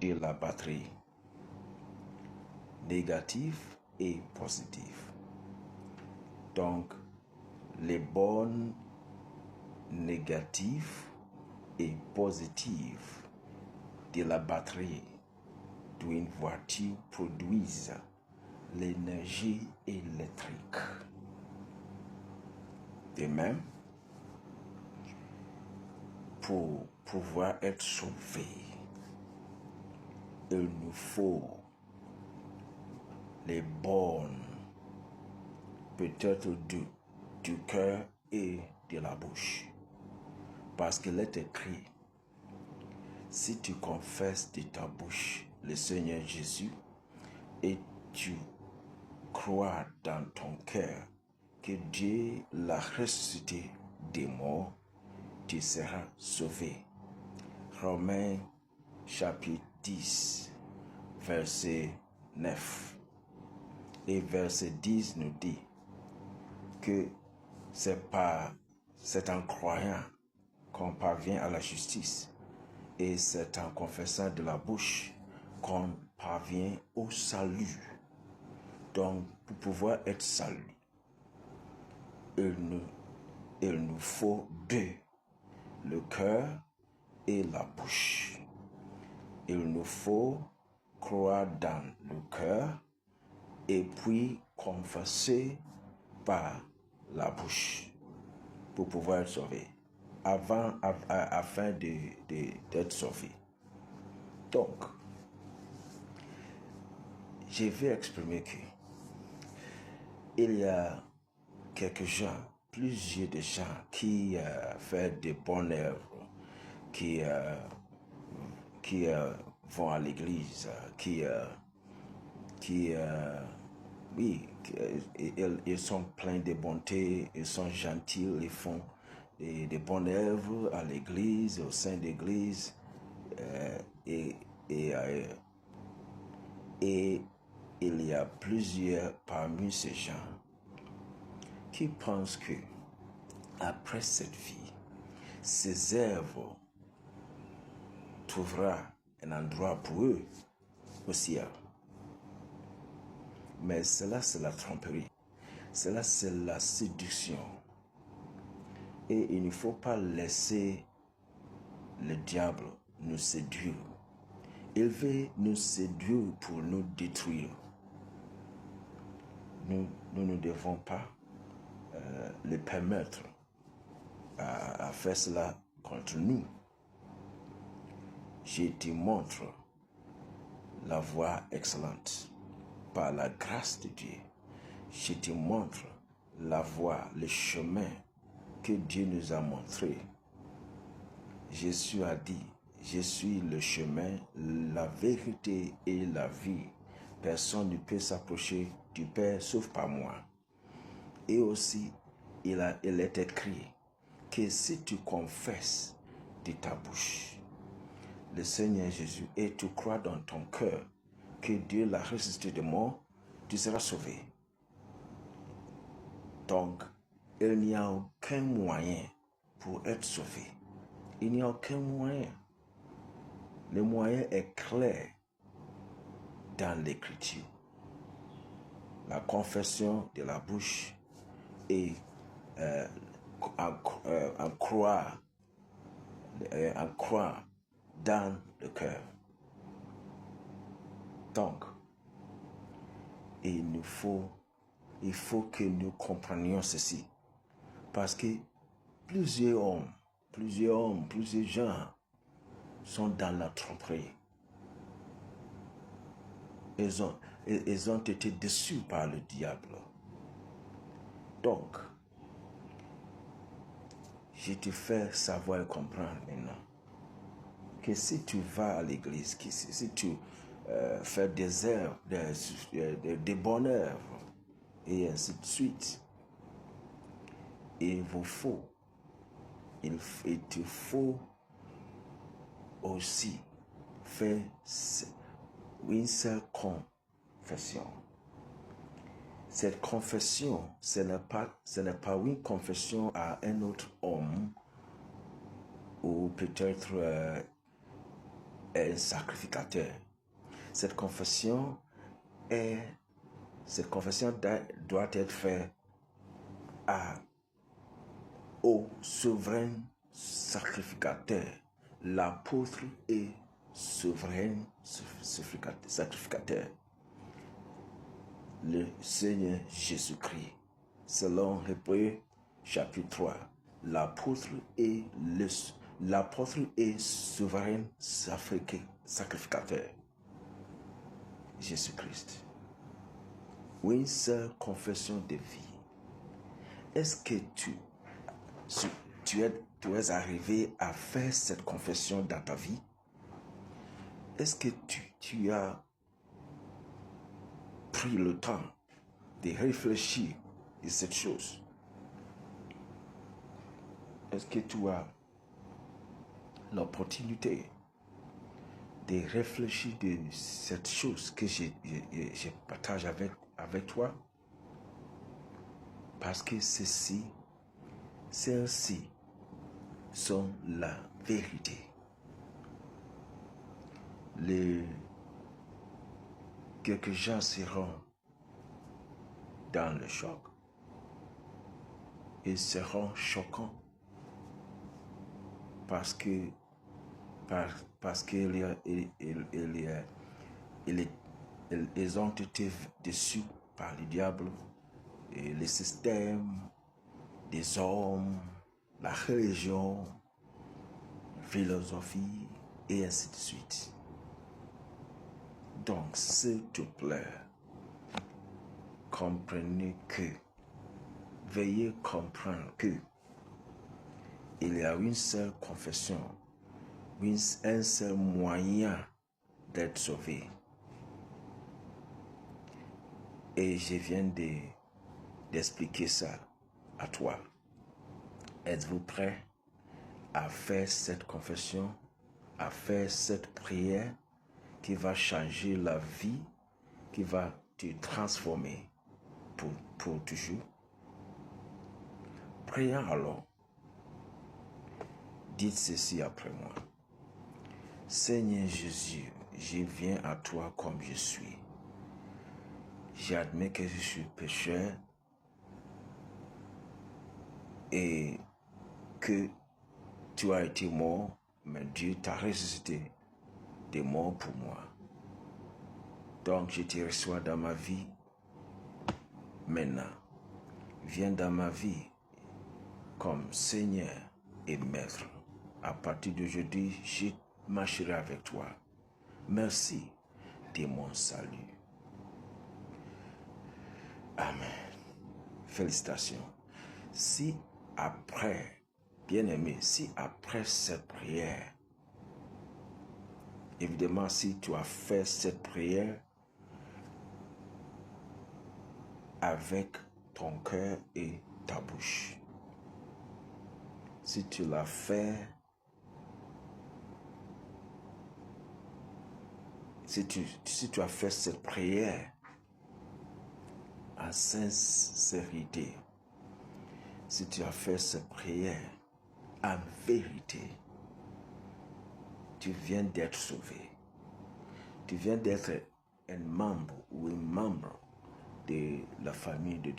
de la batterie, négatif et positif. Donc, les bornes négatives et positives de la batterie d'une voiture produisent l'énergie électrique. De même, pour pouvoir être sauvé, il nous faut les bornes, peut-être du cœur et de la bouche. Parce qu'il est écrit, si tu confesses de ta bouche le Seigneur Jésus et tu crois dans ton cœur que Dieu l'a ressuscité des morts, tu seras sauvé. Romains chapitre 10, verset 9. Et verset 10 nous dit que c'est en croyant qu'on parvient à la justice et c'est en confessant de la bouche qu'on parvient au salut. Donc, pour pouvoir être salut, il nous faut deux, le cœur et la bouche. Il nous faut croire dans le cœur et puis confesser par la bouche pour pouvoir être sauvé, afin d'être sauvé. Donc, je vais exprimer que il y a plusieurs gens qui font des bonnes œuvres, qui vont à l'église, ils sont pleins de bonté, ils sont gentils, ils font des bonnes œuvres à l'église, au sein de l'église, et il y a plusieurs parmi ces gens qui pensent que après cette vie, ces œuvres trouvera un endroit pour eux au ciel. Mais cela, c'est la tromperie. Cela, c'est la séduction. Et il ne faut pas laisser le diable nous séduire. Il veut nous séduire pour nous détruire. Nous ne devons pas le permettre à faire cela contre nous. Je te montre la voie excellente par la grâce de Dieu. Je te montre la voie, le chemin que Dieu nous a montré. Jésus a dit, je suis le chemin, la vérité et la vie. Personne ne peut s'approcher du Père sauf par moi. Et aussi, il est écrit que si tu confesses de ta bouche le Seigneur Jésus et tu crois dans ton cœur que Dieu l'a ressuscité de mort, tu seras sauvé. Donc, il n'y a aucun moyen pour être sauvé. Il n'y a aucun moyen. Le moyen est clair dans l'Écriture. La confession de la bouche et en croire dans le cœur. Donc, il faut que nous comprenions ceci. Parce que plusieurs gens sont dans la tromperie. Ils ont été déçus par le diable. Donc, je te fais savoir et comprendre maintenant que si tu vas à l'église, si tu fais des œuvres, des bonnes œuvres, et ainsi de suite, il te faut aussi faire une seule confession. Cette confession, ce n'est pas une confession à un autre homme ou peut-être est un sacrificateur. Cette confession doit être faite au souverain sacrificateur. L'apôtre est souverain sacrificateur. Le Seigneur Jésus-Christ. Selon Hébreux chapitre 3, l'apôtre est souverain sacrificateur. Jésus-Christ. Une seule confession de vie. Est-ce que tu es arrivé à faire cette confession dans ta vie? Est-ce que tu as pris le temps de réfléchir à cette chose? Est-ce que tu as l'opportunité de réfléchir de cette chose que je partage avec toi? Parce que celles-ci sont la vérité. Quelques gens seront dans le choc. Ils seront choquants parce qu'ils ont été déçus par le diable et le système des hommes, la religion, la philosophie et ainsi de suite. Donc, s'il te plaît, veuillez comprendre que il y a une seule confession, un seul moyen d'être sauvé. Et je viens d'expliquer ça à toi. Êtes-vous prêt à faire cette confession, à faire cette prière qui va changer la vie, qui va te transformer pour toujours? Prions alors. Dites ceci après moi. Seigneur Jésus, je viens à toi comme je suis. J'admets que je suis pécheur et que tu as été mort, mais Dieu t'a ressuscité des morts pour moi. Donc je te reçois dans ma vie maintenant. Viens dans ma vie comme Seigneur et Maître. À partir d'aujourd'hui, je marcherai avec toi. Merci de mon salut. Amen. Félicitations. Si après, bien-aimé, si après cette prière, évidemment, si tu as fait cette prière avec ton cœur et ta bouche, si tu l'as fait, si tu as fait cette prière en sincérité, si tu as fait cette prière en vérité, tu viens d'être sauvé. Tu viens d'être un membre ou un membre de la famille de